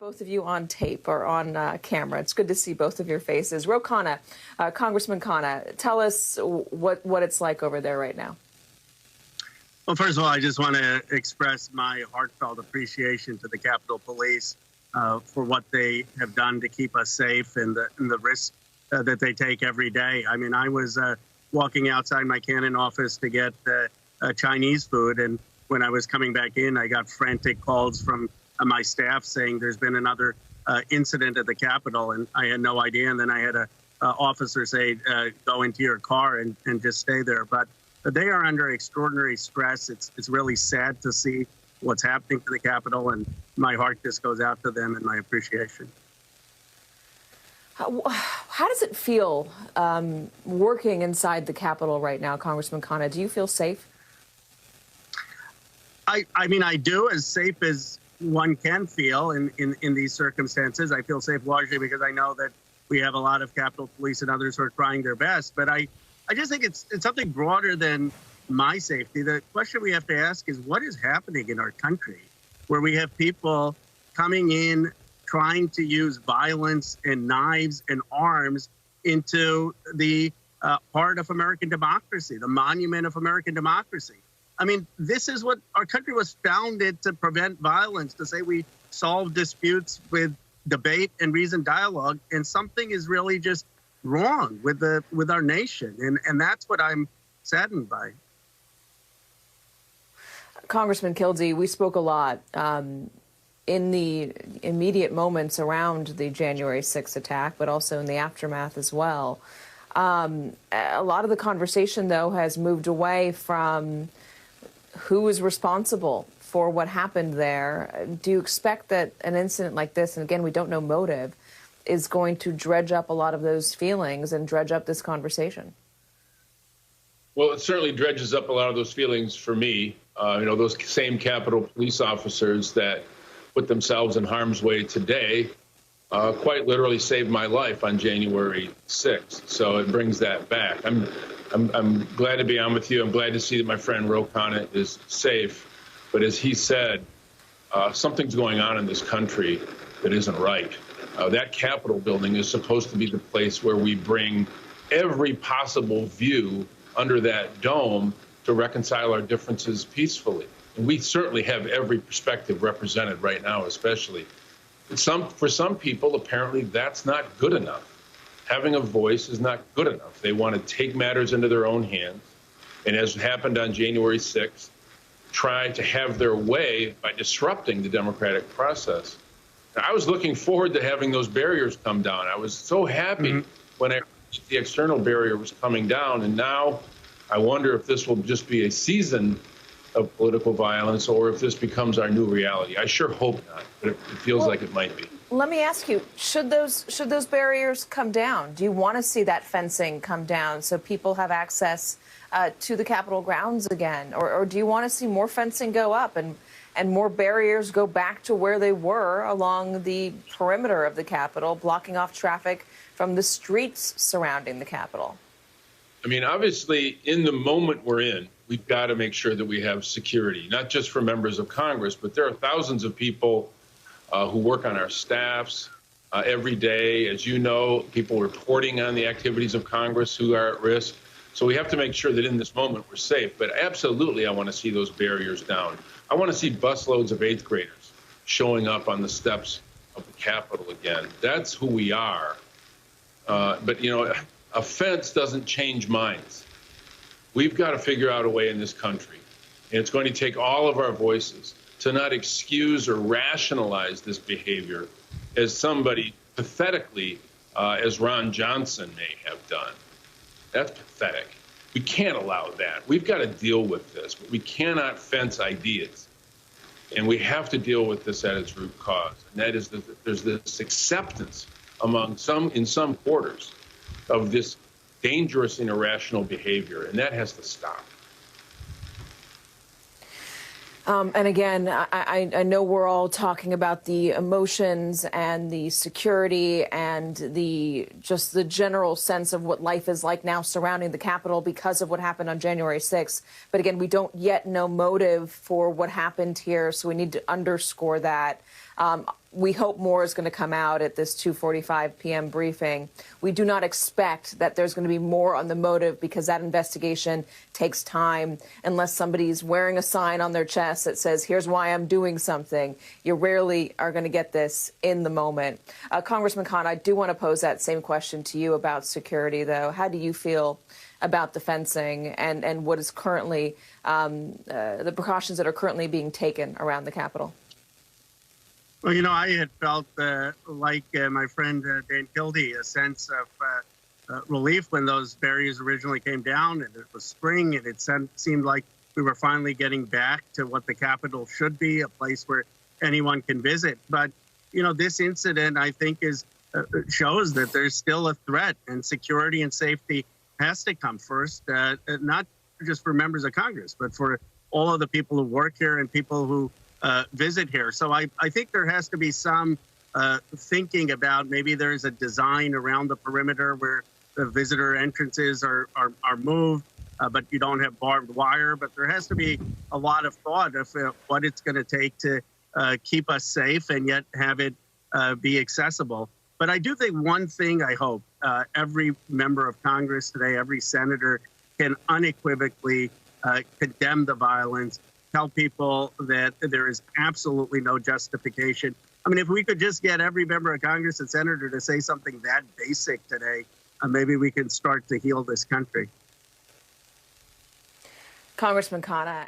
Both of you on tape or on camera. It's good to see both of your faces. Khanna, Congressman Khanna, tell us what it's like over there right now. Well, first of all, I just want to express my heartfelt appreciation to the Capitol Police for what they have done to keep us safe and the risks that they take every day. I mean, I was walking outside my Canon office to get Chinese food, and when I was coming back in, I got frantic calls from my staff saying there's been another incident at the Capitol, and I had no idea. And then I had a officer say, go into your car and just stay there. But they are under extraordinary stress. It's really sad to see what's happening to the Capitol, and my heart just goes out to them and my appreciation. How does it feel working inside the Capitol right now, Congressman Khanna? Do you feel safe? I mean, I do, as safe as one can feel in these circumstances. I feel safe largely because I know that we have a lot of Capitol Police and others who are trying their best. But I just think it's something broader than my safety. The question we have to ask is, what is happening in our country where we have people coming in trying to use violence and knives and arms into the heart of American democracy, the monument of American democracy? I mean, this is what our country was founded to prevent violence, to say we solve disputes with debate and reasoned dialogue, and something is really just wrong with our nation, and that's what I'm saddened by. Congressman Kildee, we spoke a lot in the immediate moments around the January 6th attack, but also in the aftermath as well. A lot of the conversation, though, has moved away from who is responsible for what happened there. Do you expect that an incident like this, and again, we don't know motive, is going to dredge up a lot of those feelings and dredge up this conversation? Well, it certainly dredges up a lot of those feelings for me. Those same Capitol Police officers that put themselves in harm's way today quite literally saved my life on January 6th. So it brings that back. I'm glad to be on with you. I'm glad to see that my friend Khanna is safe. But as he said, something's going on in this country that isn't right. That Capitol building is supposed to be the place where we bring every possible view under that dome to reconcile our differences peacefully. And we certainly have every perspective represented right now, especially. For some people, apparently, that's not good enough. Having a voice is not good enough. They want to take matters into their own hands, and as happened on January 6th, try to have their way by disrupting the democratic process. Now, I was looking forward to having those barriers come down. I was so happy when the external barrier was coming down, and now I wonder if this will just be a season of political violence or if this becomes our new reality. I sure hope not, but it feels like it might be. Let me ask you, should those barriers come down? Do you want to see that fencing come down so people have access to the Capitol grounds again? Or do you want to see more fencing go up and more barriers go back to where they were along the perimeter of the Capitol, blocking off traffic from the streets surrounding the Capitol? I mean, obviously, in the moment we're in, we've got to make sure that we have security, not just for members of Congress, but there are thousands of people who work on our staffs every day. As you know, people reporting on the activities of Congress who are at risk. So we have to make sure that in this moment we're safe. But absolutely, I want to see those barriers down. I want to see busloads of eighth graders showing up on the steps of the Capitol again. That's who we are. But, a fence doesn't change minds. We've got to figure out a way in this country, and it's going to take all of our voices to not excuse or rationalize this behavior as somebody pathetically, as Ron Johnson may have done. That's pathetic. We can't allow that. We've got to deal with this, but we cannot fence ideas. And we have to deal with this at its root cause. And that is that there's this acceptance in some quarters of this dangerous and irrational behavior, and that has to stop. And again, I know we're all talking about the emotions and the security and just the general sense of what life is like now surrounding the Capitol because of what happened on January 6th. But again, we don't yet know motive for what happened here, so we need to underscore that. We hope more is going to come out at this 2:45 p.m. briefing. We do not expect that there's going to be more on the motive because that investigation takes time. Unless somebody's wearing a sign on their chest that says, here's why I'm doing something, you rarely are going to get this in the moment. Congressman Khanna, I do want to pose that same question to you about security, though. How do you feel about the fencing and what is currently the precautions that are currently being taken around the Capitol? Well, you know, I had felt like my friend Dan Kildee, a sense of relief when those barriers originally came down, and it was spring, and it seemed like we were finally getting back to what the Capitol should be, a place where anyone can visit. But, you know, this incident, I think, shows that there's still a threat, and security and safety has to come first, not just for members of Congress, but for all of the people who work here and people who visit here. So I think there has to be some thinking about maybe there's a design around the perimeter where the visitor entrances are moved, but you don't have barbed wire. But there has to be a lot of thought of what it's going to take to keep us safe and yet have it be accessible. But I do think one thing I hope every member of Congress today, every senator can unequivocally condemn the violence, tell people that there is absolutely no justification. I mean, if we could just get every member of Congress and senator to say something that basic today, maybe we can start to heal this country. Congressman Khanna.